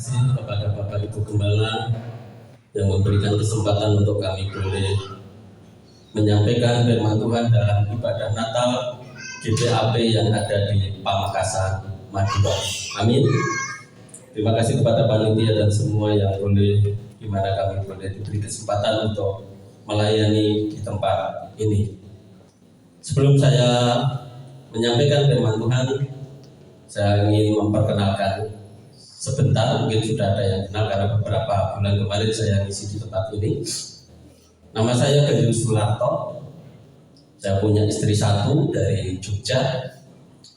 kasih kepada Bapak Ibu Gembala yang memberikan kesempatan untuk kami boleh menyampaikan firman Tuhan dalam ibadah Natal GPAP yang ada di Pamekasan, Madura. Amin. Terima kasih kepada panitia dan semua yang boleh, di mana kami boleh diberi kesempatan untuk melayani di tempat ini. Sebelum saya menyampaikan firman Tuhan, saya ingin memperkenalkan sebentar, mungkin sudah ada yang kenal karena beberapa bulan kemarin saya ngisi di tempat ini. Nama saya Ganjeng Sularto. Saya punya istri satu dari Jogja,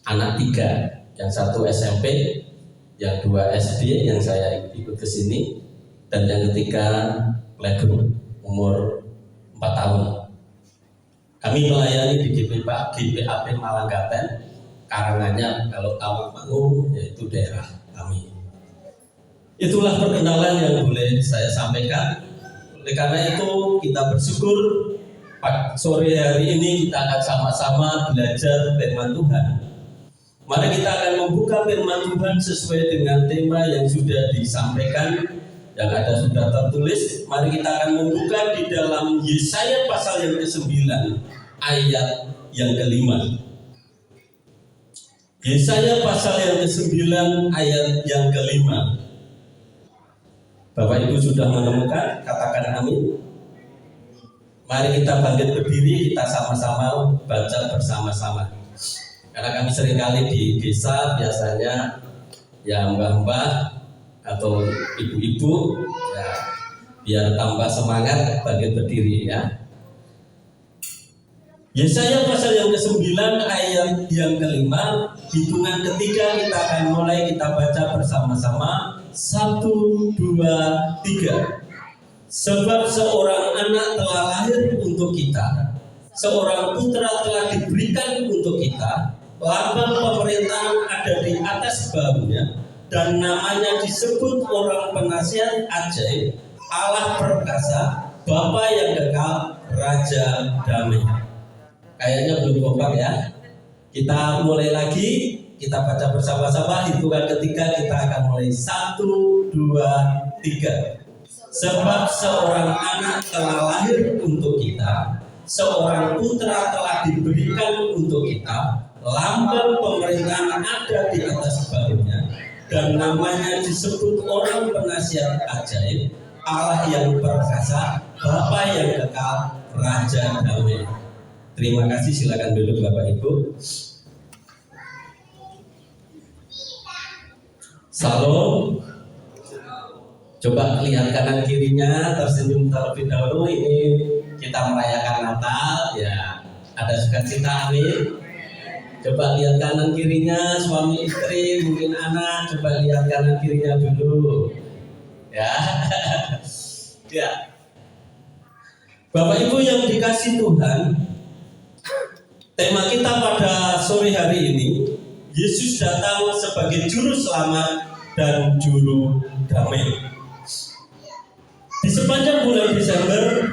anak 3, yang 1 SMP, yang 2 SD, yang saya ikut ke sini, dan yang ketiga playgroup umur 4 tahun. Kami melayani di GPAP Malanggaten, Karanganyar, kalau Tawangmangu, yaitu daerah kami. Itulah perkenalan yang boleh saya sampaikan. Oleh karena itu kita bersyukur sore hari ini kita akan sama-sama belajar firman Tuhan. Mari kita akan membuka firman Tuhan sesuai dengan tema yang sudah disampaikan, yang ada sudah tertulis. Mari kita akan membuka di dalam Yesaya pasal yang ke-9 ayat yang ke-5. Yesaya pasal yang ke-9 ayat yang ke-5. Bapak Ibu sudah menemukan? Katakan amin. Mari kita bangkit berdiri, kita sama-sama baca bersama-sama. Karena kami seringkali di desa biasanya ya mbah-mbah atau ibu-ibu ya, biar tambah semangat bangkit berdiri ya. Yesaya pasal yang ke-9 ayat yang ke-5, hitungan ketiga kita akan mulai, kita baca bersama-sama. 1, 2, 3. Sebab seorang anak telah lahir untuk kita, seorang putra telah diberikan untuk kita, lambang pemerintahan ada di atas bahunya, dan namanya disebut orang penasihat ajaib, Allah perkasa, Bapa yang kekal, Raja damai. Kayaknya belum kompak ya. Kita mulai lagi, kita baca bersama-sama. Hitungan ketiga kita akan mulai. 1, 2, 3. Sebab seorang anak telah lahir untuk kita, seorang putra telah diberikan untuk kita, lambang pemerintahan ada di atas bahunya, dan namanya disebut orang penasihat ajaib, Allah yang perkasa, Bapa yang kekal, Raja damai. Terima kasih, silakan duduk Bapak Ibu. Salam. Coba lihat kanan kirinya, tersenyum terlebih dahulu. Ini kita merayakan Natal, ya. Ada sukacita, amin. Coba lihat kanan kirinya, suami istri, mungkin anak. Coba lihat kanan kirinya dulu, ya. Ya. Bapak Ibu yang dikasih Tuhan, tema kita pada sore hari ini, Yesus datang sebagai juru selamat dan juru damai. Di sepanjang bulan Desember,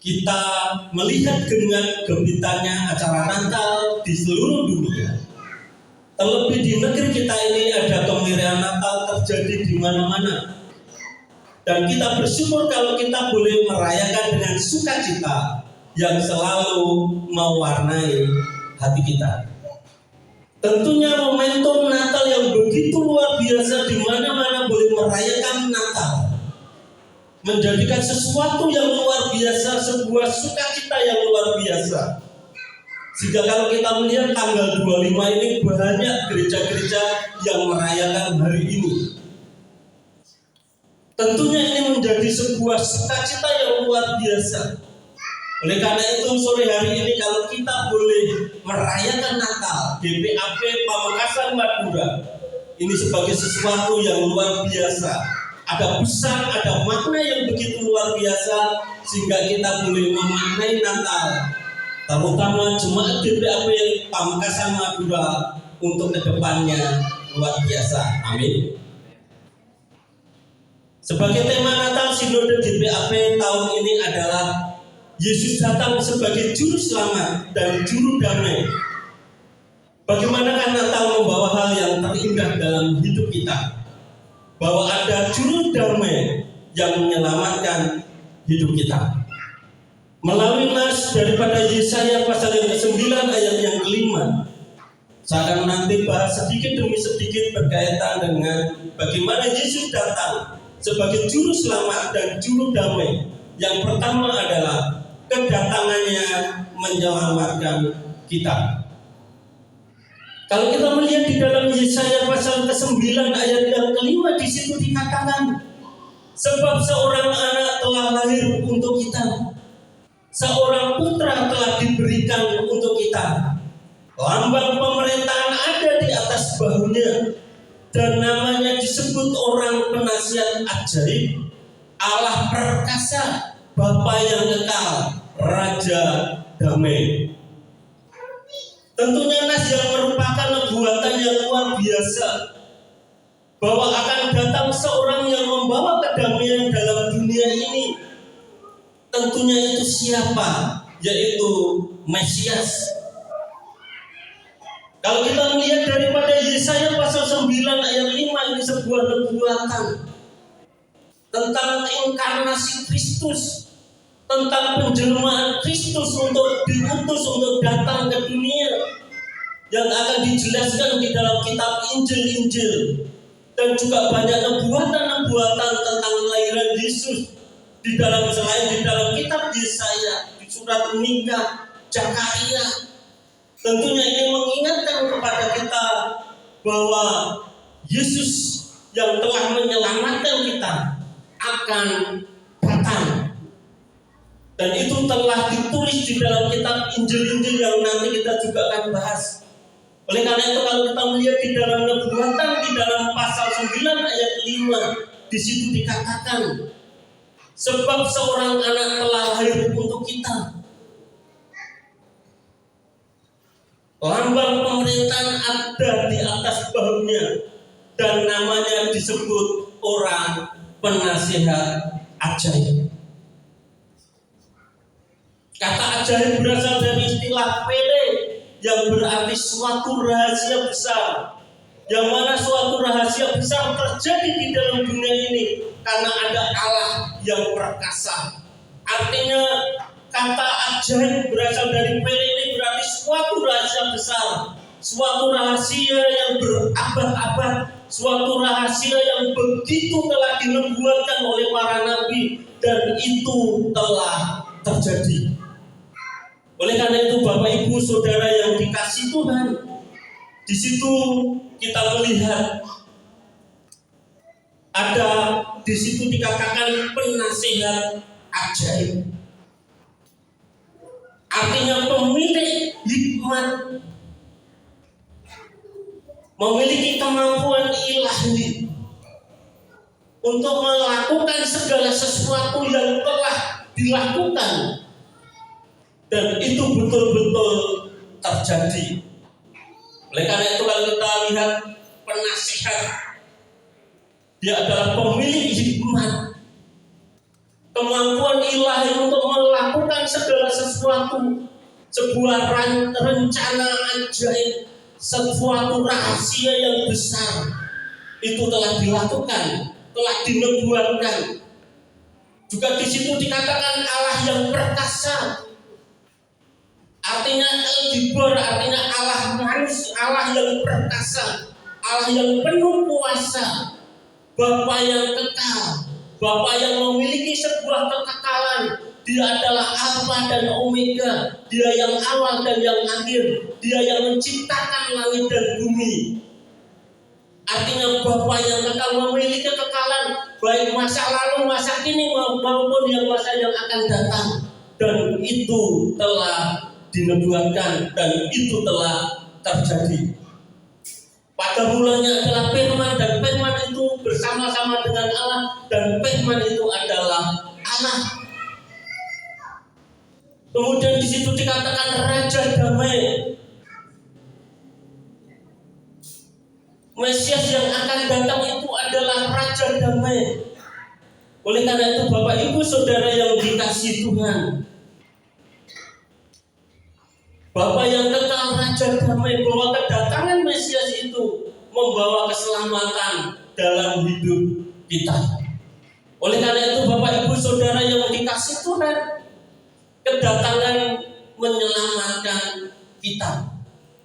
kita melihat dengan gembitanya acara Natal di seluruh dunia. Terlebih di negeri kita ini ada kemeriahan Natal terjadi di mana-mana. Dan kita bersyukur kalau kita boleh merayakan dengan sukacita yang selalu mewarnai hati kita. Tentunya momentum Natal yang begitu luar biasa, di mana-mana boleh merayakan Natal, menjadikan sesuatu yang luar biasa, sebuah sukacita yang luar biasa. Sehingga kalau kita melihat tanggal 25 ini banyak gereja-gereja yang merayakan hari ini. Tentunya ini menjadi sebuah sukacita yang luar biasa. Oleh karena itu sore hari ini kalau kita boleh merayakan Natal GPAP Pamekasan Madura, ini sebagai sesuatu yang luar biasa. Ada besar, ada makna yang begitu luar biasa, sehingga kita boleh memaknai Natal, terutama jemaat GPAP Pamekasan Madura untuk kedepannya luar biasa. Amin. Sebagai tema Natal Sinode GPAP tahun ini adalah Yesus datang sebagai juru selamat dan juru damai. Bagaimanakah Natal membawa hal yang terindah dalam hidup kita? bahwa ada juru damai yang menyelamatkan hidup kita. Melalui nas daripada Yesaya pasal yang ke-9 ayat yang ke-5, saya akan nanti bahas sedikit demi sedikit berkaitan dengan bagaimana Yesus datang sebagai juru selamat dan juru damai. Yang pertama adalah kedatangannya menyelamatkan kita. Kalau kita melihat di dalam Yesaya pasal ke-9 ayat yang ke-5, di situ dikatakan, sebab seorang anak telah lahir untuk kita, seorang putra telah diberikan untuk kita. Lambang pemerintahan ada di atas bahunya, dan namanya disebut orang penasihat ajaib, Allah perkasa, Bapa yang kekal, Raja damai. Tentunya nas yang merupakan nubuatan yang luar biasa, bahwa akan datang seorang yang membawa kedamaian dalam dunia ini. Tentunya itu siapa? Yaitu Mesias. Kalau kita melihat daripada Yesaya pasal 9 ayat 5, ini sebuah nubuatan tentang inkarnasi Kristus, tentang penjelmaan Kristus untuk diutus untuk datang ke dunia, yang akan dijelaskan di dalam kitab Injil-Injil, dan juga banyak nubuatan-nubuatan tentang kelahiran Yesus di dalam, selain di dalam kitab Yesaya, di surat Mika, Zakaria. Tentunya ini mengingatkan kepada kita bahwa Yesus yang telah menyelamatkan kita akan datang. Dan itu telah ditulis di dalam kitab Injil-Injil yang nanti kita juga akan bahas. Oleh karena itu kalau kita melihat di dalam nubuatan di dalam pasal 9 ayat 5, di situ dikatakan, sebab seorang anak telah lahir untuk kita. Lambang pemerintahan ada di atas bahunya, dan namanya disebut orang penasihat ajaib. Kata ajaib berasal dari istilah pele, yang berarti suatu rahasia besar, yang mana suatu rahasia besar terjadi di dalam dunia ini karena ada Allah yang perkasa. Artinya kata ajaib berasal dari pele ini berarti suatu rahasia besar, suatu rahasia yang berabad-abad, suatu rahasia yang begitu telah dinubuatkan oleh para nabi, dan itu telah terjadi. Oleh karena itu Bapak Ibu Saudara yang dikasihi Tuhan, di situ kita melihat ada di situ dikatakan penasihat ajaib. Artinya pemilik hikmat, memiliki kemampuan ilahi untuk melakukan segala sesuatu yang telah dilakukan, dan itu betul-betul terjadi. Oleh karena itu kalau kita lihat penasihat, dia adalah pemilik hikmat, kemampuan ilahi untuk melakukan segala sesuatu, sebuah rencana ajaib, sesuatu rahasia yang besar, itu telah dilakukan, telah dinubuatkan. Juga di situ dikatakan Allah yang perkasa. Artinya El-Gibor, artinya Allah manusia, Allah yang perkasa, Allah yang penuh kuasa, Bapa yang kekal, Bapa yang memiliki sebuah kekekalan. Dia adalah Alfa dan Omega, Dia yang awal dan yang akhir, Dia yang menciptakan langit dan bumi. Artinya Bapa yang kekal memiliki kekekalan, baik masa lalu, masa kini maupun yang masa yang akan datang. Dan itu telah dinubuatkan, dan itu telah terjadi. Pada mulanya adalah firman, dan firman itu bersama-sama dengan Allah, dan firman itu adalah Allah. Kemudian di situ dikatakan Raja damai, Mesias yang akan datang itu adalah Raja damai. Oleh karena itu Bapak Ibu Saudara yang dikasihi Tuhan, Bapa yang kekal, Raja damai, bahwa kedatangan Mesias itu membawa keselamatan, dalam hidup kita. Oleh karena itu Bapak Ibu Saudara yang dikasih Tuhan, kedatangan menyelamatkan kita.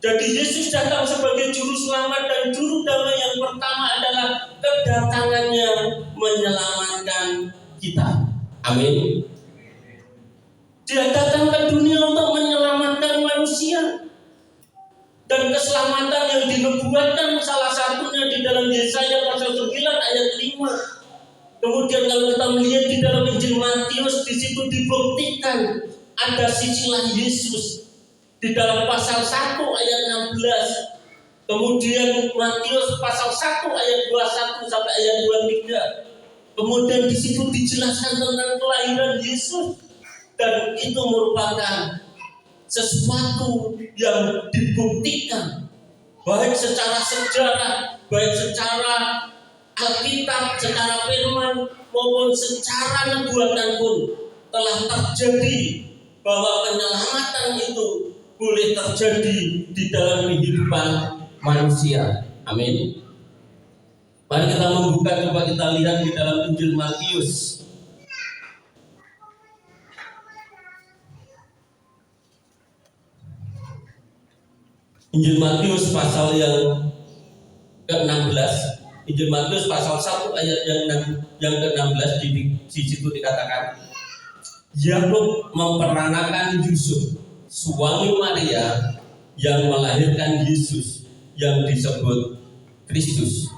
Jadi Yesus datang sebagai juru selamat dan juru damai yang pertama adalah kedatangannya menyelamatkan kita. Amin. Dia datang ke dunia untuk menyelamatkan manusia. Dan keselamatan yang dinubuatkan salah satunya di dalam Yesaya pasal 9 ayat 5. Kemudian kalau kita melihat di dalam Injil Matius, di situ dibuktikan ada sisilah Yesus di dalam pasal 1 ayat 16. Kemudian Matius pasal 1 ayat 21 sampai ayat 23. Kemudian di situ dijelaskan tentang kelahiran Yesus, dan itu merupakan sesuatu yang dibuktikan baik secara sejarah, baik secara Alkitab, secara firman maupun secara nubuatan pun telah terjadi bahwa penyelamatan itu boleh terjadi di dalam kehidupan manusia. Amin. Mari kita membuka, coba kita lihat di dalam Injil Matius. Injil Matius pasal yang ke-16. Injil Matius pasal 1 ayat yang ke-16 di situ dikatakan, Yakub memperanakan Yusuf, suami Maria, yang melahirkan Yesus yang disebut Kristus.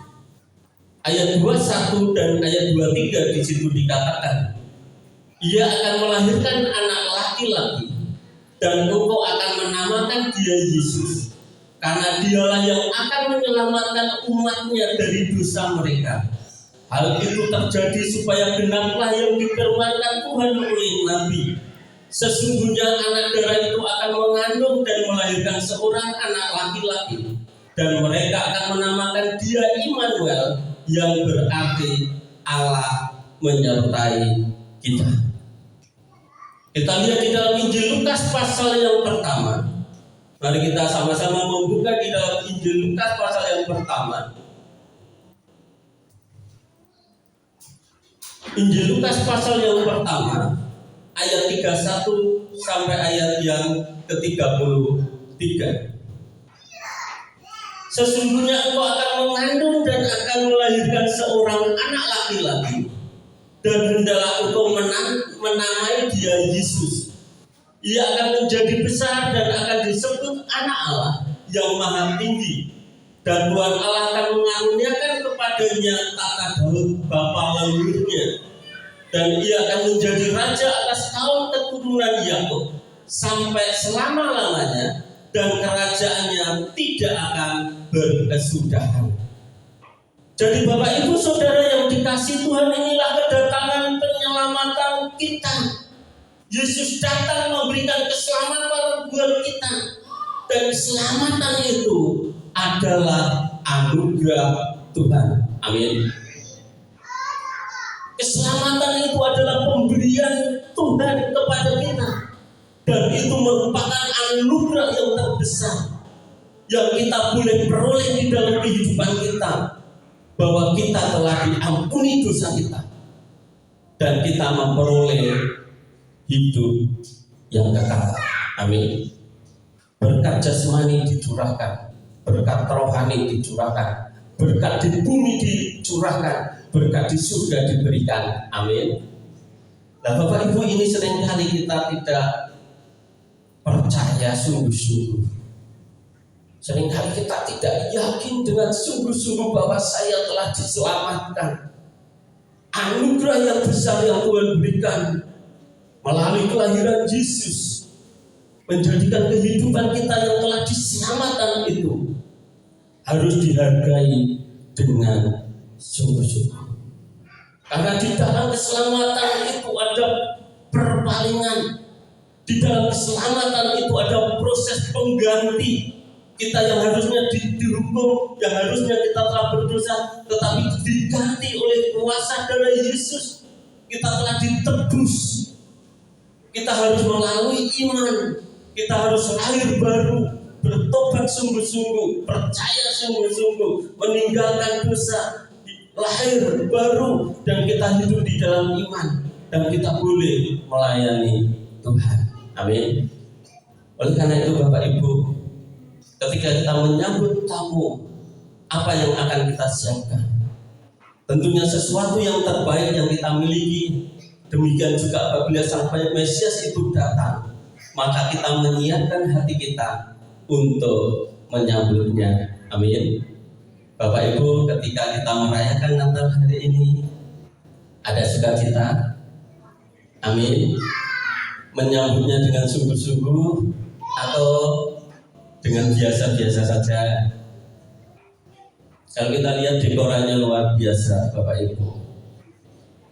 Ayat 21 dan ayat 23 di situ dikatakan, ia akan melahirkan anak laki-laki, dan engkau akan menamakan dia Yesus, karena dialah yang akan menyelamatkan umatnya dari dosa mereka. Hal itu terjadi supaya genaplah yang difirmankan Tuhan oleh Nabi. Sesungguhnya anak darah itu akan mengandung dan melahirkan seorang anak laki-laki, dan mereka akan menamakan dia Immanuel, yang berarti Allah menyertai kita. Kita lihat di dalam Injil Lukas pasal yang pertama. Mari kita sama-sama membuka di dalam Injil Lukas pasal yang pertama. Injil Lukas pasal yang pertama, ayat 31 sampai ayat yang ke-33. Sesungguhnya engkau akan mengandung dan akan melahirkan seorang anak laki-laki, dan hendaklah engkau menamai dia Yesus. Ia akan menjadi besar dan akan disebut anak Allah yang maha tinggi, dan Tuhan Allah akan mengaruniakan kepadanya tata Daud bapa leluhurnya, dan ia akan menjadi raja atas kaum keturunan Yakub sampai selama-lamanya, dan kerajaannya tidak akan berkesudahan. Jadi Bapak Ibu Saudara yang dikasih Tuhan, inilah kedatangan penyelamatan kita. Yesus datang memberikan keselamatan buat kita, dan keselamatan itu adalah anugerah Tuhan. Amin. Keselamatan itu adalah pemberian Tuhan kepada kita, dan itu merupakan anugerah yang terbesar yang kita boleh peroleh di dalam kehidupan kita, bahwa kita telah diampuni dosa kita dan kita memperoleh hidup yang kekal. Amin. Berkat jasmani dicurahkan, berkat rohani dicurahkan, berkat di bumi dicurahkan, berkat di surga diberikan. Amin. Nah Bapak Ibu, ini seringkali kita tidak percaya sungguh-sungguh. Seringkali kita tidak yakin dengan sungguh-sungguh bahwa saya telah diselamatkan. Anugerah yang besar yang Tuhan berikan melalui kelahiran Yesus menjadikan kehidupan kita yang telah diselamatkan itu harus dihargai dengan sungguh-sungguh. Karena di dalam keselamatan itu ada perpalingan, di dalam keselamatan itu ada proses pengganti. Kita yang harusnya dihukum, yang harusnya kita telah berdosa, tetapi diganti oleh kuasa darah Yesus. Kita telah ditebus. Kita harus melalui iman, kita harus lahir baru, bertobat sungguh-sungguh, percaya sungguh-sungguh, meninggalkan dosa, lahir baru dan kita hidup di dalam iman dan kita boleh melayani Tuhan. Amin. Oleh karena itu Bapak Ibu, ketika kita menyambut tamu, apa yang akan kita siapkan? Tentunya sesuatu yang terbaik yang kita miliki. Demikian juga apabila Sang Mesias itu datang, maka kita menyiapkan hati kita untuk menyambutnya. Amin. Bapak Ibu, ketika kita merayakan Natal hari ini, ada sukacita. Amin. Menyambutnya dengan sungguh-sungguh atau dengan biasa-biasa saja. Kalau kita lihat dekorannya luar biasa, Bapak Ibu.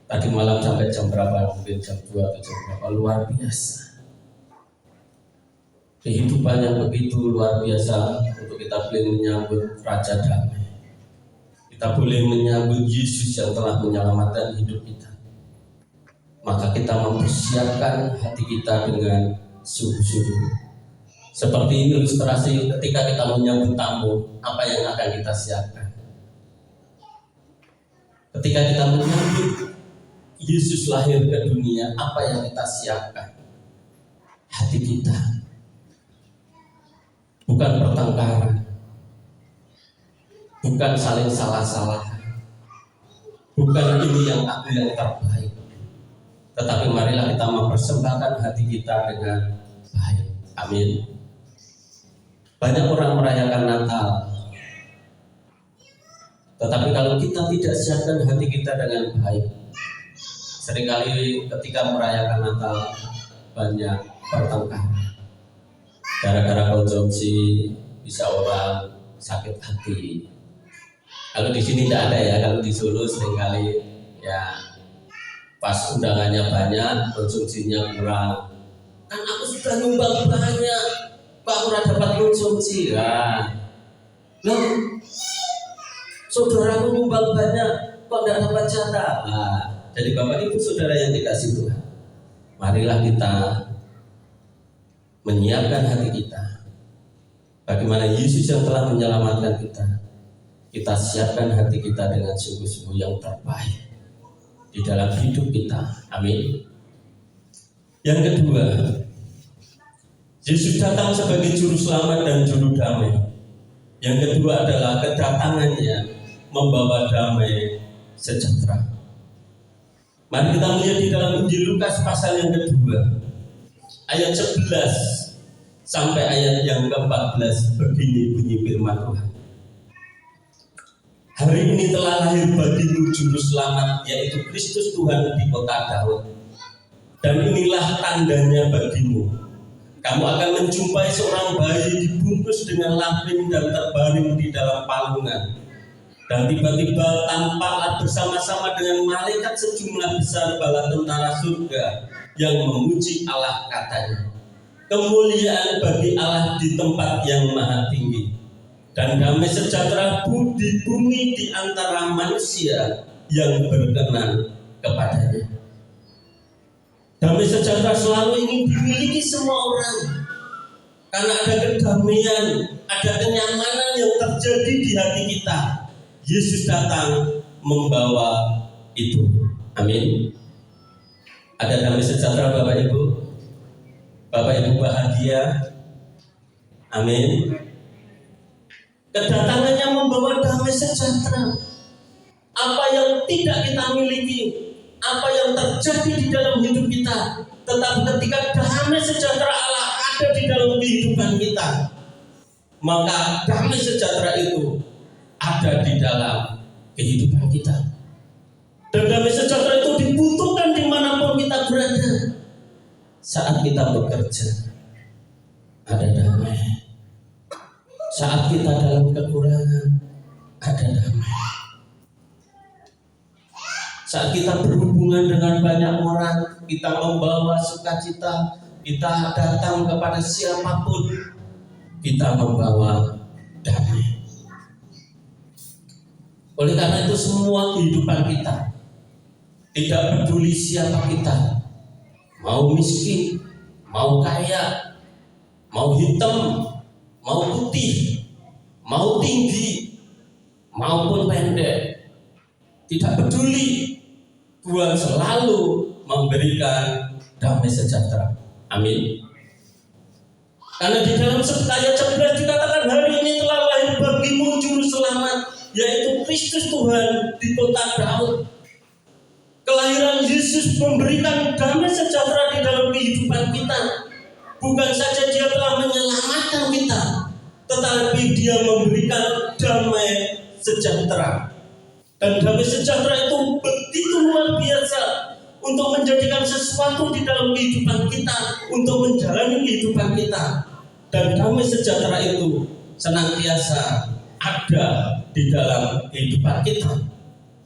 Tadi malam sampai jam berapa? Mungkin jam 2 atau jam berapa? Luar biasa. Kehidupan yang begitu luar biasa untuk kita boleh menyambut Raja Damai. Kita boleh menyambut Yesus yang telah menyelamatkan hidup kita. Maka kita mempersiapkan hati kita dengan sungguh-sungguh. Seperti ilustrasi ketika kita menyambut tamu, apa yang akan kita siapkan? Ketika kita menyambut Yesus lahir ke dunia, apa yang kita siapkan? Hati kita. Bukan pertengkaran, bukan saling salah-salahan, bukan ini yang aku yang terbaik, tetapi marilah kita mempersembahkan hati kita dengan baik. Amin. Banyak orang merayakan Natal, tetapi kalau kita tidak siapkan hati kita dengan baik, seringkali ketika merayakan Natal banyak pertengkaran. Gara-gara konsumsi bisa orang sakit hati. Kalau di sini tidak ada ya, kalau di Solo seringkali ya pas undangannya banyak, konsumsinya kurang. Kan aku sudah nyumbang banyak, kok aku ora dapat konsumsi. Loh, saudaraku nyumbang banyak, kok tidak dapat jatah. Jadi Bapak Ibu Saudara yang dikasihi Tuhan, marilah kita menyiapkan hati kita. Bagaimana Yesus yang telah menyelamatkan kita, kita siapkan hati kita dengan sungguh-sungguh yang terbaik di dalam hidup kita. Amin. Yang kedua, Yesus datang sebagai juru selamat dan juru damai. Yang kedua adalah kedatangannya membawa damai sejahtera. Mari kita melihat di dalam Injil Lukas pasal yang kedua, ayat 11 sampai ayat yang ke-14. Begini bunyi firman Tuhan. Hari ini telah lahir bagimu juru selamat, yaitu Kristus Tuhan di kota Daud. Dan inilah tandanya bagimu. Kamu akan menjumpai seorang bayi dibungkus dengan lampin dan terbaring di dalam palungan. Dan tiba-tiba tampaklah bersama-sama dengan malaikat sejumlah besar bala tentara surga yang memuji Allah, katanya, kemuliaan bagi Allah di tempat yang maha tinggi, dan damai sejahtera di bumi di antara manusia yang berkenan kepadanya. Damai sejahtera selalu ingin dimiliki semua orang, karena ada kedamaian, ada kenyamanan yang terjadi di hati kita. Yesus datang membawa itu. Amin. Ada damai sejahtera Bapak Ibu. Bapak Ibu bahagia. Amin. Kedatangannya membawa damai sejahtera. Apa yang tidak kita miliki, apa yang terjadi di dalam hidup kita, tetapi ketika damai sejahtera Allah ada di dalam kehidupan kita, maka damai sejahtera itu ada di dalam kehidupan kita. Dan damai sejahtera itu dibutuhkan dimanapun kita berada. Saat kita bekerja, ada damai. Saat kita dalam kekurangan, ada damai. Saat kita berhubungan dengan banyak orang, kita membawa sukacita, kita datang kepada siapapun, kita membawa damai. Oleh karena itu semua kehidupan kita, tidak peduli siapa kita, mau miskin, mau kaya, mau hitam, mau putih, mau tinggi, maupun pendek, tidak peduli, Tuhan selalu memberikan damai sejahtera. Amin. Karena di dalam ayat 11 dikatakan, hari ini telah lahir bagimu juru selamat, yaitu Kristus Tuhan di kota Daud. Kelahiran Yesus memberikan damai sejahtera di dalam kehidupan kita. Bukan saja Dia telah menyelamatkan kita, tetapi Dia memberikan damai sejahtera. Dan damai sejahtera itu begitu luar biasa untuk menjadikan sesuatu di dalam kehidupan kita, untuk menjalani kehidupan kita. Dan damai sejahtera itu senantiasa ada di dalam kehidupan kita.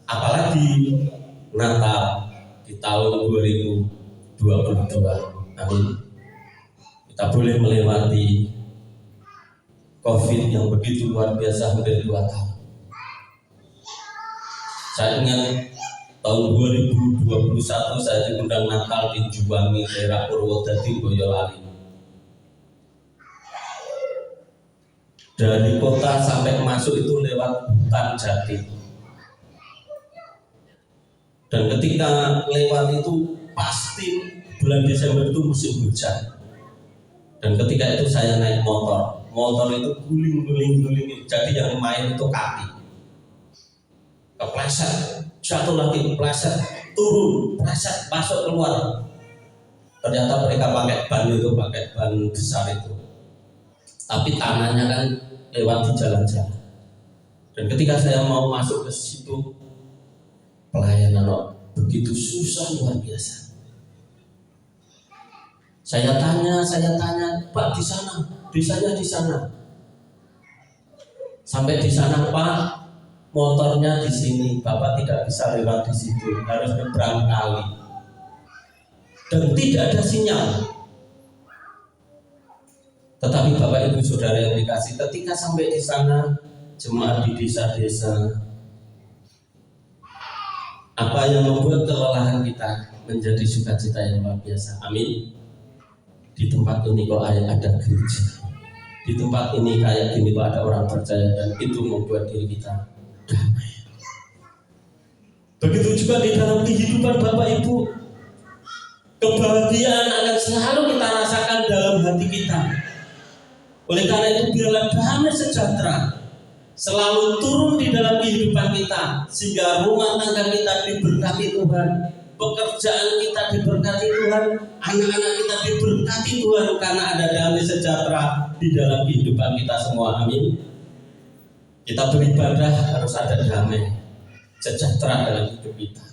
Apalagi Natal di tahun 2022. Amin. Kita boleh melewati COVID yang begitu luar biasa hampir 2 tahun. Saya ingat tahun 2021 saya diundang Natal di Juwangi, daerah Purwodadi, Boyolali. Dari kota sampai masuk itu lewat hutan jati. Dan ketika lewat itu pasti bulan Desember itu musim hujan. Dan ketika itu saya naik motor. Motor itu guling. Jadi yang main itu kaki. Kepleset, jatuh lagi, pleset, turun, pleset, masuk keluar. Ternyata mereka pakai ban besar itu. Tapi tanahnya kan lewat di jalan-jalan. Dan ketika saya mau masuk ke situ, pelayanan begitu susah luar biasa. Saya tanya, Pak di sana, desanya di sana. Sampai di sana, Pak, motornya di sini, Bapak tidak bisa lewat di situ, harus nyebrang kali. Dan tidak ada sinyal. Tetapi Bapak Ibu Saudara yang dikasih, ketika sampai di sana, jemaat di desa-desa, apa yang membuat kelelahan kita menjadi sukacita yang luar biasa. Amin. Di tempat ini kok ada gereja. Di tempat ini kayak gini kok ada orang percaya, dan itu membuat diri kita damai. Begitu juga di dalam kehidupan Bapak Ibu, kebahagiaan akan selalu kita rasakan dalam hati kita. Oleh karena itu biarlah damai sejahtera selalu turun di dalam kehidupan kita, sehingga rumah tangga kita diberkati Tuhan, pekerjaan kita diberkati Tuhan, anak-anak kita diberkati Tuhan, karena ada damai sejahtera di dalam kehidupan kita semua. Amin. Kita beribadah harus ada damai sejahtera dalam hidup kita.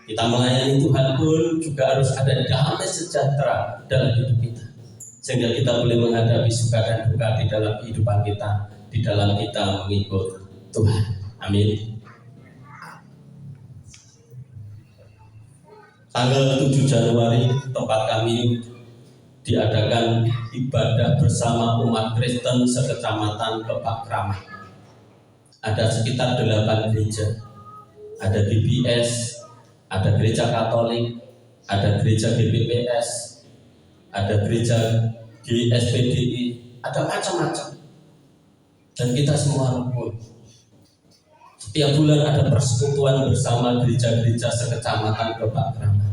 Kita melayani Tuhan pun juga harus ada damai sejahtera dalam hidup kita, sehingga kita boleh menghadapi suka dan duka di dalam kehidupan kita, di dalam kita mengikut Tuhan. Amin. Tanggal 7 Januari tempat kami diadakan ibadah bersama umat Kristen sekecamatan Kebak Kramat. Ada sekitar 8 gereja. Ada GBS, ada gereja Katolik, ada gereja GBPS, ada gereja GSPDI, ada macam-macam. Dan kita semua rukun. Setiap bulan ada persekutuan bersama gereja-gereja sekecamatan Kebak Kramat.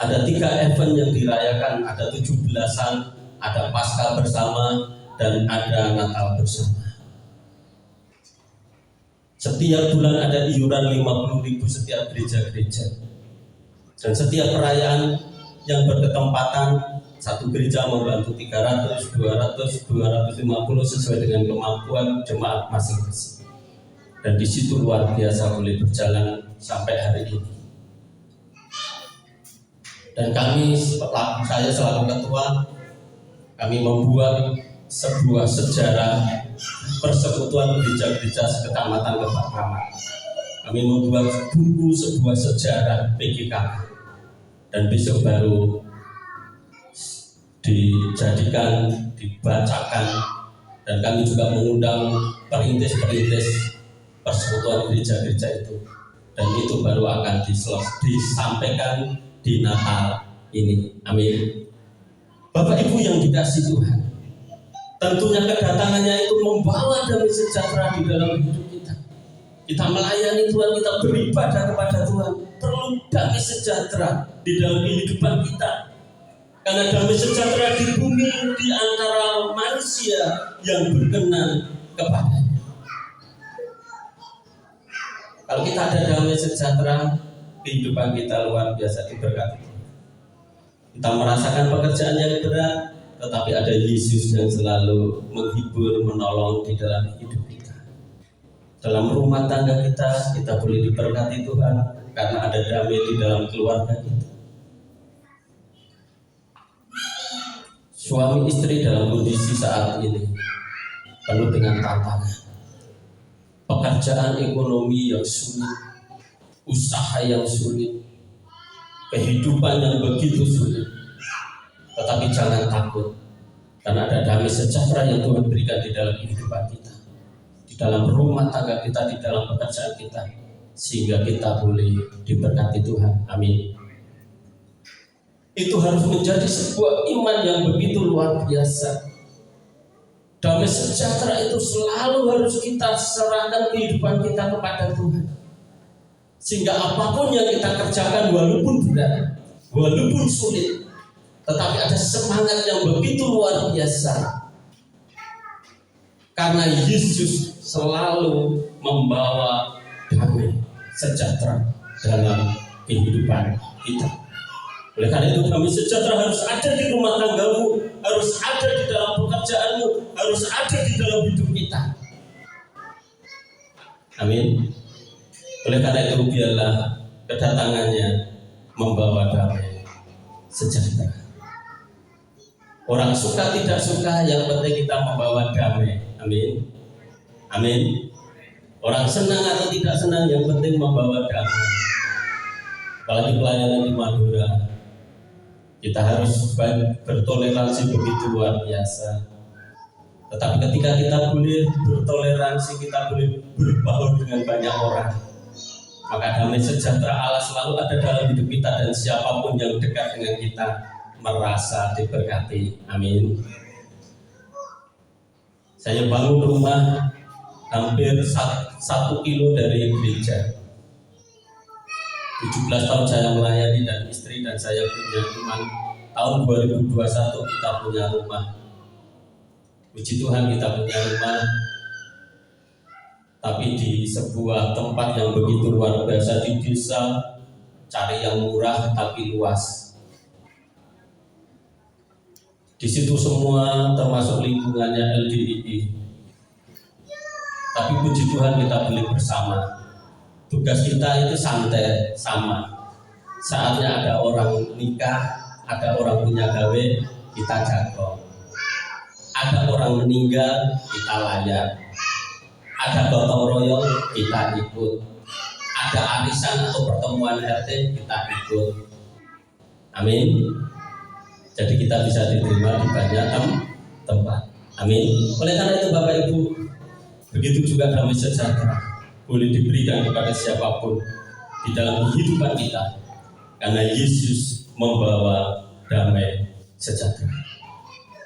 Ada 3 event yang dirayakan, ada 17-an, ada Paskah bersama, dan ada Natal bersama. Setiap bulan ada iuran 50.000 setiap gereja-gereja. Dan setiap perayaan yang berketempatan, satu gereja membantu 300, 200, 250 sesuai dengan kemampuan jemaat masing-masing. Dan di situ luar biasa boleh berjalan sampai hari ini. Dan saya selaku ketua, kami membuat sebuah sejarah persekutuan gereja-gereja sekecamatan Kebak Kramat. Kami membuat buku sebuah sejarah PGK, dan besok baru dijadikan, dibacakan, dan kami juga mengundang perintis-perintis persekutuan gereja-gereja itu, dan itu baru akan disampaikan di Natal ini. Amin. Bapak Ibu yang dikasihi Tuhan, tentunya kedatangannya itu membawa damai sejahtera di dalam hidup kita. kita melayani Tuhan, kita beribadah kepada Tuhan, perlu damai sejahtera di dalam kehidupan kita. Karena damai sejahtera di bumi di antara manusia yang berkenan kepadanya. Kalau kita ada damai sejahtera, kehidupan kita luar biasa diberkati. Kita merasakan pekerjaan yang berat, tetapi ada Yesus yang selalu menghibur, menolong di dalam hidup kita. Dalam rumah tangga kita boleh diberkati Tuhan karena ada damai di dalam keluarga kita. Suami istri dalam kondisi saat ini penuh dengan tantangan. Pekerjaan ekonomi yang sulit, usaha yang sulit, kehidupan yang begitu sulit. Tetapi jangan takut, karena ada damai sejahtera yang Tuhan berikan di dalam kehidupan kita, di dalam rumah tangga kita, di dalam pekerjaan kita, sehingga kita boleh diberkati Tuhan. Amin. Itu harus menjadi sebuah iman yang begitu luar biasa. Damai sejahtera itu selalu harus kita serahkan kehidupan kita kepada Tuhan, sehingga apapun yang kita kerjakan, walaupun berat, walaupun sulit, tetapi ada semangat yang begitu luar biasa. Karena Yesus selalu membawa damai sejahtera dalam kehidupan kita. Oleh karena itu damai sejahtera harus ada di rumah tanggamu, harus ada di dalam pekerjaanmu, harus ada di dalam hidup kita. Amin. Oleh karena itu biarlah kedatangannya membawa damai sejahtera. Orang suka tidak suka, yang penting kita membawa damai. Amin. Amin. Orang senang atau tidak senang, yang penting membawa damai. Apalagi pelayanan di Madura, kita harus bertoleransi begitu luar biasa. Tetapi ketika kita boleh bertoleransi, kita boleh berbaur dengan banyak orang, maka damai sejahtera Allah selalu ada dalam hidup kita, dan siapapun yang dekat dengan kita merasa diberkati. Amin. Saya bangun rumah hampir 1 kilo dari gereja. 17 tahun saya melayani dan istri dan saya punya iman. Tahun 2021 kita punya rumah. Puji Tuhan kita punya rumah, tapi di sebuah tempat yang begitu luar biasa di desa. Cari yang murah tapi luas. Di situ semua termasuk lingkungannya LDII. Tapi puji Tuhan kita boleh bersama. Tugas kita itu santai sama. Saatnya ada orang nikah, ada orang punya gawe, kita jago. Ada orang meninggal, kita layan. Ada gotong royong, kita ikut. Ada arisan atau pertemuan RT, kita ikut. Amin. Jadi kita bisa diterima di banyak tempat. Amin. Oleh karena itu Bapak Ibu, begitu juga damai sejahtera boleh diberikan kepada siapapun di dalam kehidupan kita, karena Yesus membawa damai sejahtera.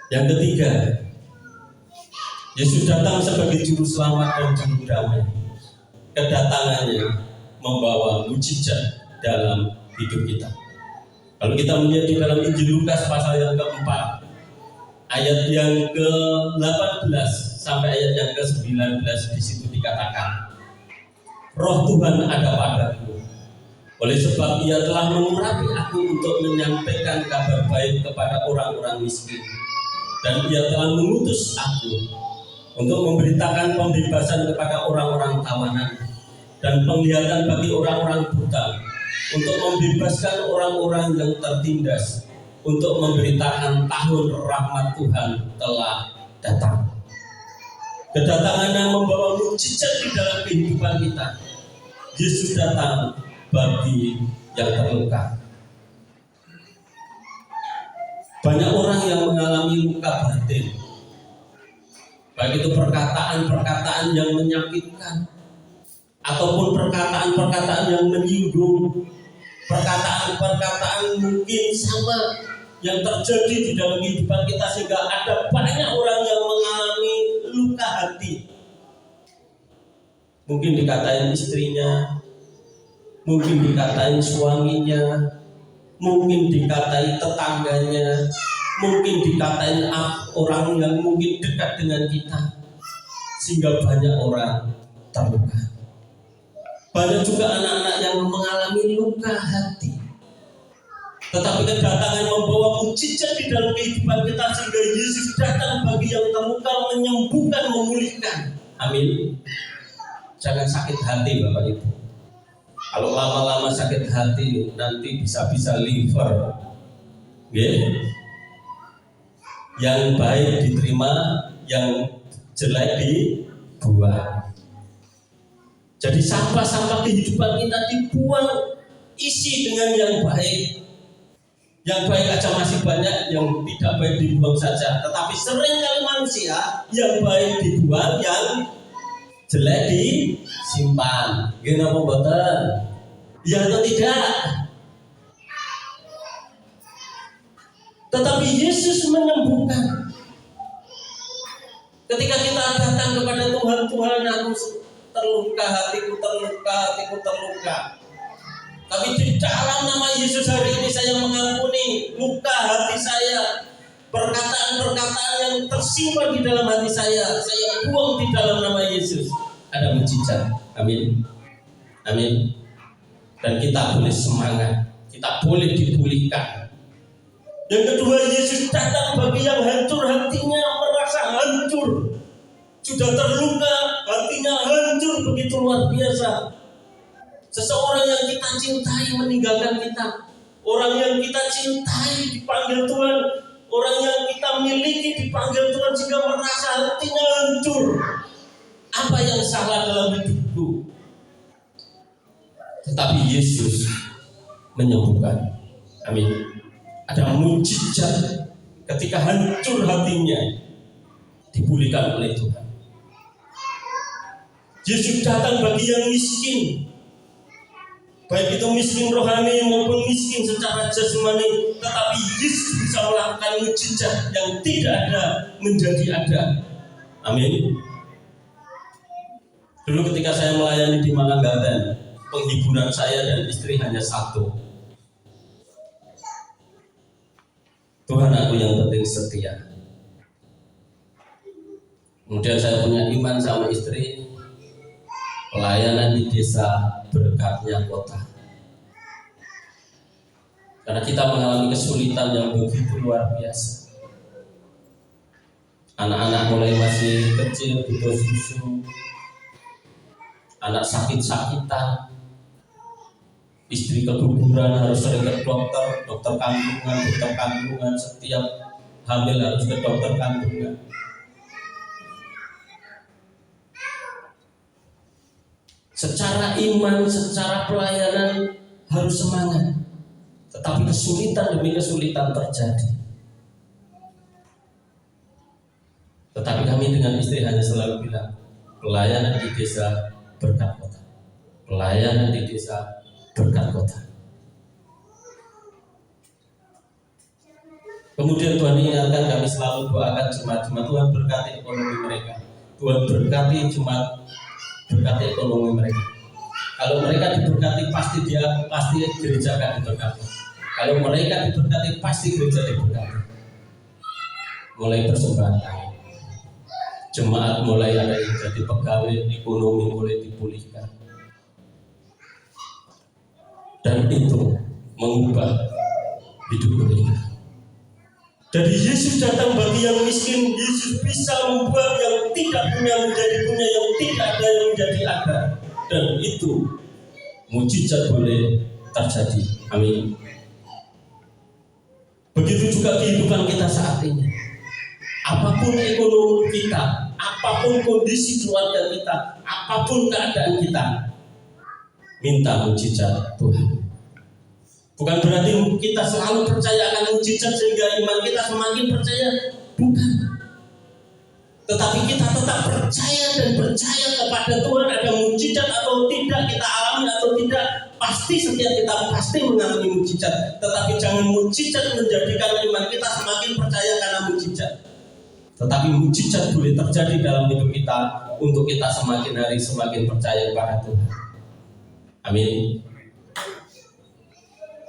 Yang ketiga, Yesus datang sebagai juru selamat dan juru damai. Kedatangannya membawa mujizat dalam hidup kita. Kalau kita melihat di dalam Injil Lukas pasal yang keempat, ayat yang ke-18 sampai ayat yang ke-19, di situ dikatakan, Roh Tuhan ada padaku, oleh sebab Ia telah mengurapi aku untuk menyampaikan kabar baik kepada orang-orang miskin, dan Ia telah mengutus aku untuk memberitakan pembebasan kepada orang-orang tawanan dan penglihatan bagi orang-orang buta, untuk membebaskan orang-orang yang tertindas, untuk memberitakan tahun rahmat Tuhan telah datang. Kedatangannya membawa mujizat di dalam kehidupan kita. Yesus datang bagi yang terluka. Banyak orang yang mengalami luka batin, baik itu perkataan-perkataan yang menyakitkan, ataupun perkataan-perkataan yang menyinggung, perkataan-perkataan mungkin sama yang terjadi di dalam kehidupan kita, sehingga ada banyak orang yang mengalami luka hati. mungkin dikatain istrinya, mungkin dikatain suaminya, mungkin dikatain tetangganya, mungkin dikatain orang yang mungkin dekat dengan kita, sehingga banyak orang terluka. Banyak juga anak-anak yang mengalami luka hati. Tetapi kedatangan membawa mukjizat di dalam kehidupan kita, sehingga Yesus datang bagi yang terluka, menyembuhkan, memulihkan. Amin. Jangan sakit hati Bapak Ibu. Kalau lama-lama sakit hati nanti bisa-bisa liver. Yang baik diterima, yang jelek dibuang. Jadi sampah-sampah kehidupan kita dibuang, isi dengan yang baik. Yang baik aja masih banyak, yang tidak baik dibuang saja. Tetapi seringkali manusia yang baik dibuang, yang jelek disimpan. Gimana pembuatan? Ya atau tidak? Tetapi Yesus menyembuhkan. Ketika kita datang kepada Tuhan, Tuhan aku terluka, hatiku terluka. Tapi di dalam nama Yesus hari ini saya mengampuni luka hati saya. Perkataan-perkataan yang tersimpan di dalam hati saya buang di dalam nama Yesus. Ada mujizat. Amin. Amin. Dan kita boleh semangat, kita boleh dipulihkan. Yang kedua, Yesus datang bagi yang hancur hatinya, merasa hancur, sudah terluka, hatinya hancur begitu luar biasa. Seseorang yang kita cintai meninggalkan kita, orang yang kita cintai dipanggil Tuhan, orang yang kita miliki dipanggil Tuhan, sehingga merasa hatinya hancur. Apa yang salah dalam hidupku? Tetapi Yesus menyembuhkan. Amin. Ada mujizat ketika hancur hatinya dipulihkan oleh Tuhan. Yesus datang bagi yang miskin, baik itu miskin rohani maupun miskin secara jasmani, tetapi Yesus bisa melakukan mujizat yang tidak ada menjadi ada. Amin. Dulu ketika saya melayani di Manganggaten, penghiburan saya dan istri hanya satu. Tuhan, aku yang penting setia. Kemudian saya punya iman sama istri, pelayanan di desa berkatnya kota. Karena kita mengalami kesulitan yang begitu luar biasa. Anak-anak mulai masih kecil butuh susu, anak sakit-sakitan, istri keguguran harus sering ke dokter kandungan, setiap hamil harus ke dokter kandungan. Secara iman, secara pelayanan harus semangat, tetapi kesulitan demi kesulitan terjadi. Tetapi kami dengan istri hanya selalu bilang, pelayanan di desa berkat kota, pelayanan di desa berkat kota. Kemudian Tuhan ingatkan kami selalu doakan jemaat-jemaat, Tuhan berkati ekonomi mereka, Tuhan berkati jemaat, berkati ekonomi mereka. Kalau mereka diberkati pasti gereja akan diberkati. Kalau mereka diberkati pasti gereja diberkati. Mulai persembahan, jemaat mulai ada yang jadi pegawai, ekonomi mulai dipulihkan. Dan itu mengubah hidup mereka. Jadi Yesus datang bagi yang miskin. Yesus bisa membuat yang tidak punya menjadi punya, yang tidak ada yang menjadi ada. Dan itu mujizat boleh terjadi. Amin. Begitu juga kehidupan kita saat ini. Apapun ekonomi kita, apapun kondisi keluarga kita, apapun keadaan kita, minta mujizat Tuhan. Bukan berarti kita selalu percaya akan mujizat sehingga iman kita semakin percaya, bukan. Tetapi kita tetap percaya dan percaya kepada Tuhan, ada mujizat atau tidak kita alami atau tidak, pasti setiap kita pasti mengalami mujizat. Tetapi jangan mujizat menjadikan iman kita semakin percaya karena mujizat. Tetapi mujizat boleh terjadi dalam hidup kita untuk kita semakin hari semakin percaya kepada Tuhan. Amin.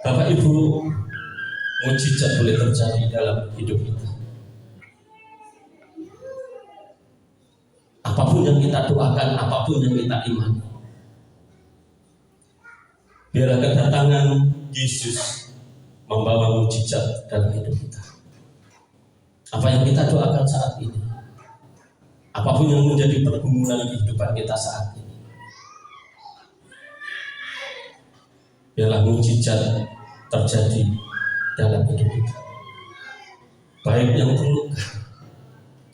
Bapak Ibu, mujizat boleh terjadi dalam hidup kita. Apapun yang kita doakan, apapun yang kita imani, biarlah kedatangan Yesus membawa mujizat dalam hidup kita. Apa yang kita doakan saat ini, apapun yang menjadi pergumulan kehidupan kita saat ini, biarlah mujizat terjadi dalam hidup kita. Baik yang terluka,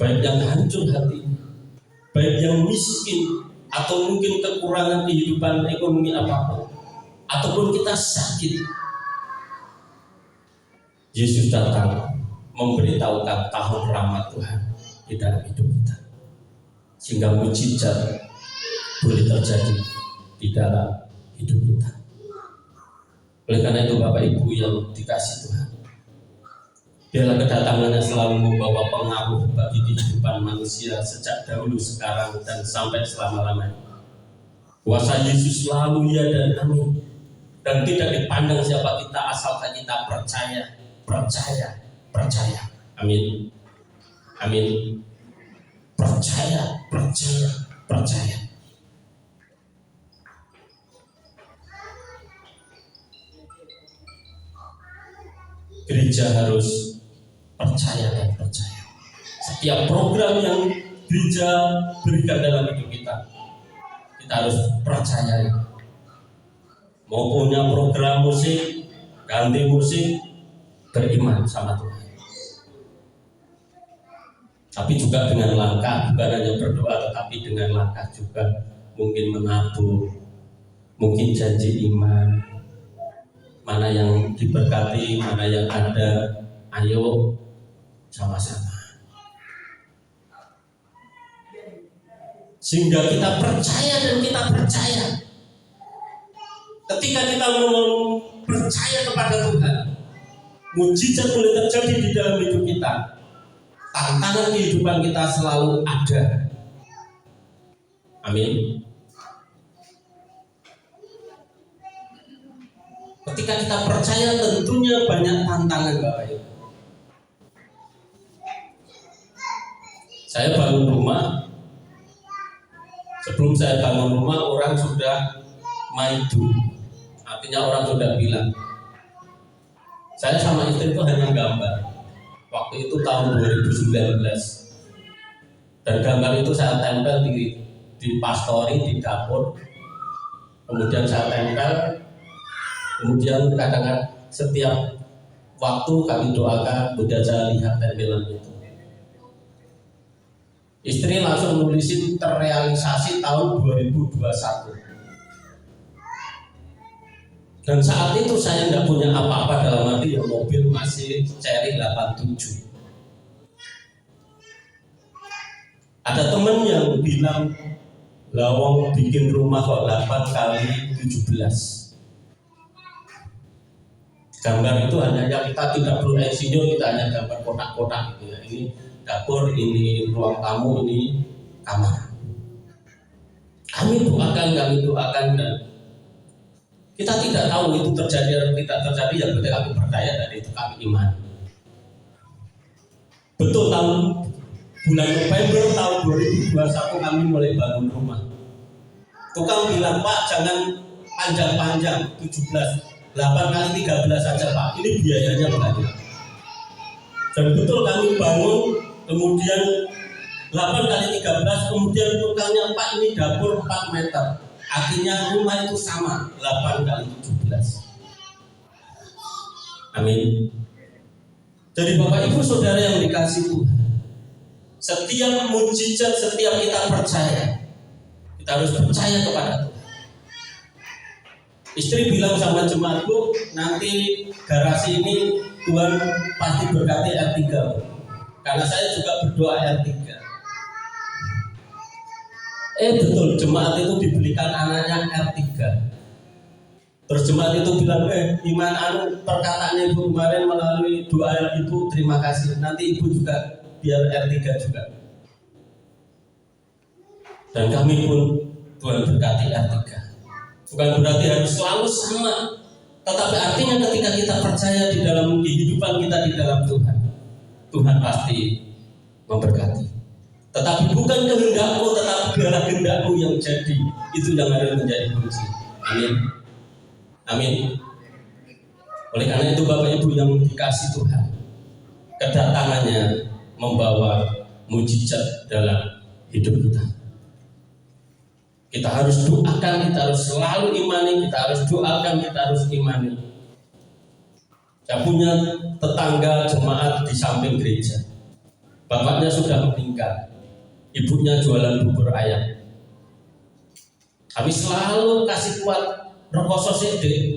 baik yang hancur hati, baik yang miskin, atau mungkin kekurangan kehidupan ekonomi apapun, ataupun kita sakit, Yesus datang memberitahukan tahun rahmat Tuhan di dalam hidup kita, sehingga mujizat boleh terjadi di dalam hidup kita. Oleh karena itu Bapak Ibu yang dikasih Tuhan, biarlah kedatangannya selalu membawa pengaruh bagi kehidupan manusia sejak dahulu, sekarang, dan sampai selama-lamanya. Kuasa Yesus selalu ya dan amin. Dan tidak dipandang siapa kita, asalkan kita percaya. Amin. Amin. Percaya. Gereja harus percaya. Setiap program yang gereja berikan dalam hidup kita harus percaya. Mau punya program musik, ganti musik, beriman sama Tuhan. Tapi juga dengan langkah, bukan hanya berdoa, tetapi dengan langkah juga mungkin menabur, mungkin janji iman. Mana yang diberkati, mana yang ada, ayo sama-sama. Sehingga kita percaya dan kita percaya. Ketika kita mau percaya kepada Tuhan, mujizat boleh terjadi di dalam hidup kita. Tantangan kehidupan kita selalu ada. Amin. Ketika kita percaya, tentunya banyak tantangan, Bapak Ibu. Saya bangun rumah. Sebelum saya bangun rumah, orang sudah maidu. Artinya orang sudah bilang. Saya sama istri itu hanya gambar. Waktu itu tahun 2019. Dan gambar itu saya tempel di pastori, di dapur. Kemudian saya tempel. Kemudian kadang-kadang setiap waktu kami doakan, kemudian saya lihat tempelan itu. Istri langsung nulisin terrealisasi tahun 2021. Dan saat itu saya nggak punya apa-apa, dalam arti ya mobil masih Cherry 87. Ada temen yang bilang, lawang bikin rumah kok 8 kali 17. Gambar itu hanya yang kita tidak perlu insinyur, kita hanya gambar kotak-kotak gitu ya. Ini dapur, ini ruang tamu, ini kamar. Kami doakan dan kita tidak tahu itu terjadi atau tidak terjadi. Yang penting kami percaya dan itu kami iman. Betul, bulan November tahun 2021 kami mulai bangun rumah. Tukang bilang, Pak jangan panjang-panjang, 17. 8 kali 13 saja Pak, ini biayanya banyak. Dan betul kami bangun, kemudian 8 kali 13, kemudian tukangnya Pak ini dapur 4 meter. Artinya rumah itu sama, 8 kali 17. Amin. Jadi Bapak Ibu Saudara yang dikasih Tuhan, setiap mujizat, setiap kita percaya, kita harus percaya kepada Tuhan. Istri bilang sama jemaatku, nanti garasi ini Tuhan pasti berkati R3. Karena saya juga berdoa R3. Betul, jemaat itu dibelikan anaknya R3. Terus jemaat itu bilang, iman perkataannya ibu kemarin melalui doa ibu, terima kasih. Nanti ibu juga biar R3 juga. Dan kami pun Tuhan berkati R3. Bukan berarti harus selalu sama, tetapi artinya ketika kita percaya di dalam kehidupan kita di dalam Tuhan, Tuhan pasti memberkati. Tetapi bukan kehendakmu, tetapi biarlah kehendakmu yang jadi. Itu yang harus menjadi kunci. Amin. Amin. Oleh karena itu Bapak Ibu yang dikasih Tuhan, kedatangannya membawa mujizat dalam hidup kita. Kita harus doakan, kita harus selalu imani, kita harus doakan, kita harus imani. Saya punya tetangga jemaat di samping gereja. Bapaknya sudah meninggal, ibunya jualan bubur ayam. Kami selalu kasih kuat, rekoso dik,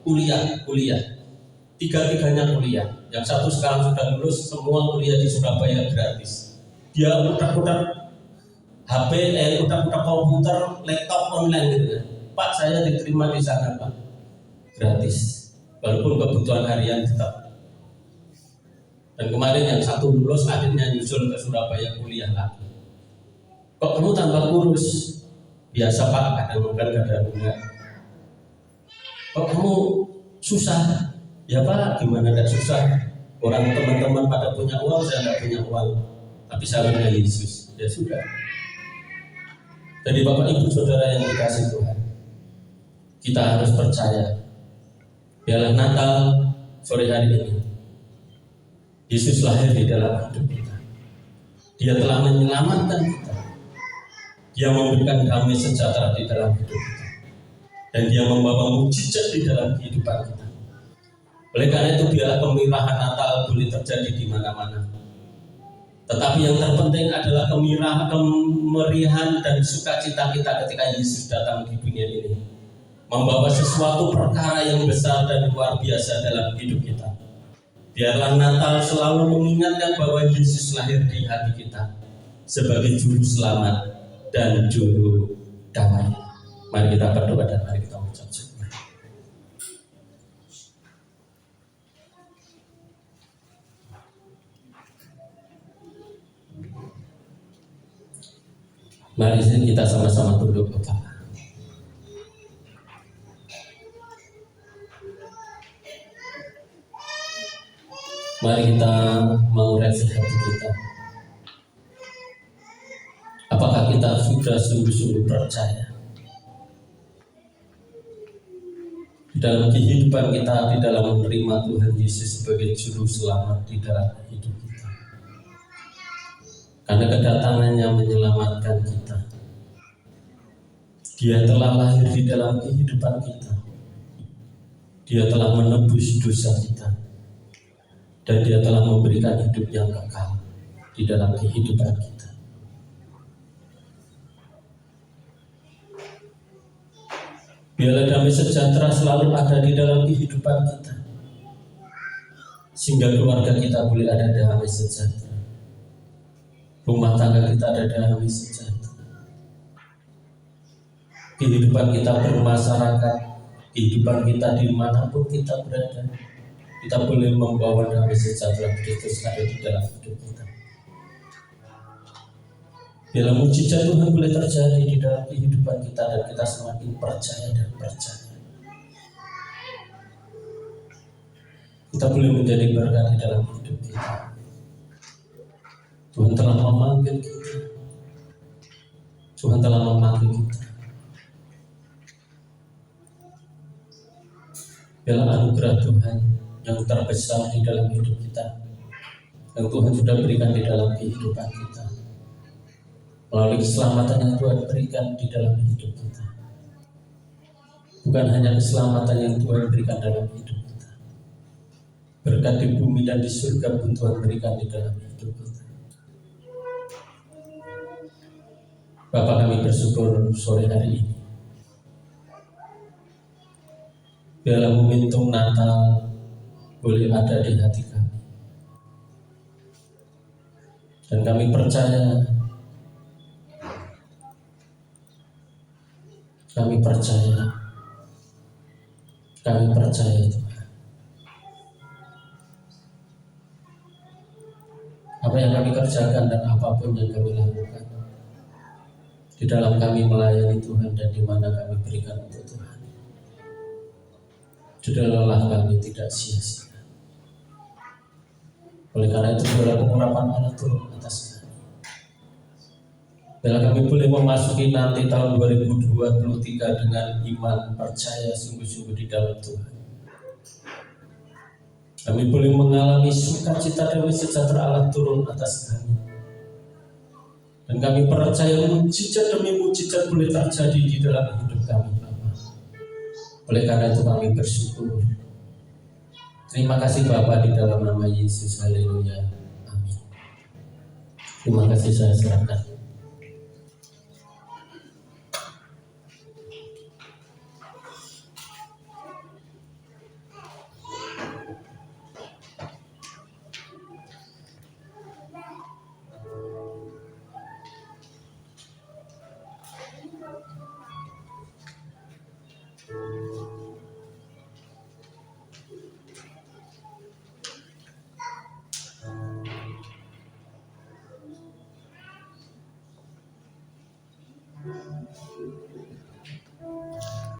kuliah. Tiga-tiganya kuliah. Yang satu sekarang sudah lulus, semua kuliah di Surabaya gratis. Dia utak-utak HP, utak-utak komputer, laptop online gitu. Pak, saya diterima di sana Pak, gratis. Walaupun kebutuhan harian tetap. Dan kemarin yang satu lulus, akhirnya nyusul ke Surabaya kuliah lagi. Kok kamu tambah kurus? Biasa Pak, kadang-kadang enggak. Kok kamu susah? Ya Pak, gimana enggak susah? Orang teman-teman pada punya uang, saya enggak punya uang. Tapi saya punya Yesus. Ya sudah. Jadi Bapak Ibu Saudara yang dikasih Tuhan, kita harus percaya. Biarlah Natal sore hari ini, Yesus lahir di dalam hidup kita. Dia telah menyelamatkan kita. Dia memberikan damai sejahtera di dalam hidup kita. Dan dia membawa mujizat di dalam kehidupan kita. Oleh karena itu biarlah kemerahan Natal boleh terjadi di mana-mana. Tetapi yang terpenting adalah kemeriahan dan sukacita kita ketika Yesus datang di dunia ini, membawa sesuatu perkara yang besar dan luar biasa dalam hidup kita. Biarlah Natal selalu mengingatkan bahwa Yesus lahir di hati kita sebagai juru selamat dan juru damai. Mari kita berdoa dan mari kita mengucap syukur. Mari kita sama-sama tunduk kepala. Mari kita mengoreksi hati kita. Apakah kita sudah sungguh-sungguh percaya di dalam kehidupan kita, di dalam menerima Tuhan Yesus sebagai juru selamat di dalam hidup kita? Karena kedatangannya menyelamatkan kita. Dia telah lahir di dalam kehidupan kita. Dia telah menebus dosa kita. Dan dia telah memberikan hidup yang kekal di dalam kehidupan kita. Biarlah damai sejahtera selalu ada di dalam kehidupan kita, sehingga keluarga kita boleh ada damai sejahtera. Rumah tangga kita ada damai sejahtera. Kehidupan kita bermasyarakat, kehidupan kita dimanapun kita berada, kita boleh membawa damai sejahtera Kristus ada di dalam hidup kita. Bila mujizat Tuhan boleh terjadi di dalam kehidupan kita dan kita semakin percaya dan percaya, kita boleh menjadi berkat di dalam hidup kita. Tuhan telah memanggil kita. Tuhan telah memanggil kita. Biarlah anugerah Tuhan yang terbesar di dalam hidup kita, yang Tuhan sudah berikan di dalam kehidupan kita, melalui keselamatan yang Tuhan berikan di dalam hidup kita. Bukan hanya keselamatan yang Tuhan berikan dalam hidup kita, berkat di bumi dan di surga pun Tuhan berikan di dalam hidup kita. Bapa, kami bersyukur sore hari ini. Biarlah momentum Natal boleh ada di hati kami. Dan kami percaya, kami percaya Tuhan. Apa yang kami kerjakan dan apapun yang kami lakukan, di dalam kami melayani Tuhan dan di mana kami berikan untuk Tuhan. Sudah lelah kami tidak sia-sia. Oleh karena itu biarlah pengurapan Allah turun atas kami. Biarlah kami boleh memasuki nanti tahun 2023 dengan iman percaya sungguh-sungguh di dalam Tuhan. Kami boleh mengalami sukacita damai sejahtera Allah turun atas kami. Dan kami percaya mujizat demi mujizat boleh terjadi di dalam hidup kami, Bapa. Oleh karena itu kami bersyukur. Terima kasih Bapa di dalam nama Yesus. Haleluya. Amin. Terima kasih, saya serahkan.